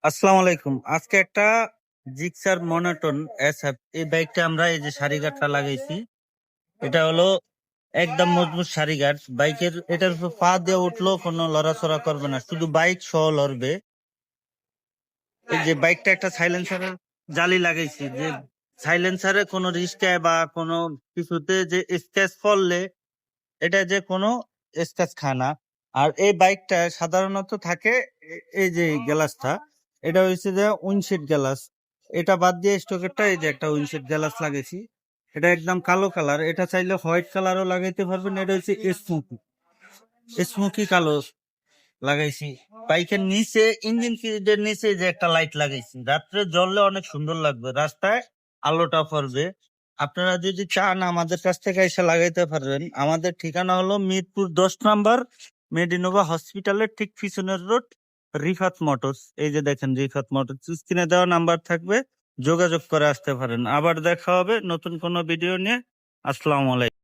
আসসালামু আলাইকুম। আজকে একটা জিক্সার মনোটন এসএফ এই বাইকটা আমরা এই যে সারিগাটটা লাগাইছি। এটা হলো একদম মজবুত সারিগাট। বাইকের এটার উপর পা দিয়ে উঠলেও কোনো লড়াচড়া করবে না, শুধু বাইক সহ লড়বে। এই যে বাইকটা একটা সাইলেন্সারের জালি লাগাইছি, যে সাইলেন্সারে কোনো রিস্কে বা কোনো কিছুতে যে স্ক্র্যাচ পড়লে এটা যে কোনো স্ক্র্যাচ খায় না। আর এই বাইকটা সাধারণত থাকে এই যে গ্লাসটা, এটা হচ্ছে যে উইন্ডশিল্ড গ্লাস। এটা বাদ দিয়ে স্টকেরটা এই যে একটা উইন্ডশিল্ড গ্লাস লাগাইছি। এটা একদম কালো কালার, এটা চাইলে হোয়াইট কালারও লাগাইতে পারবেন। এটা হচ্ছে স্মোকি স্মোকি কালো লাগাইছি। বাইকের নিচে ইঞ্জিন কিটের নিচে যে একটা লাইট লাগাইছি, রাত্রে জ্বললে অনেক সুন্দর লাগবে, রাস্তায় আলোটা পড়বে। আপনারা যদি চান আমাদের কাছ থেকে এসে লাগাইতে পারবেন। আমাদের ঠিকানা হলো মিরপুর 10 নম্বর, মেডিনোভা হসপিটালের ঠিক পিছনের রোড, রিফাত মোটরস। এই যে দেখেন রিফাত মোটরস, স্ক্রিনে দেওয়া নাম্বার থাকবে, যোগাযোগ করে আসতে পারেন। আবার দেখা হবে নতুন কোনো ভিডিও নিয়ে। আসসালামু আলাইকুম।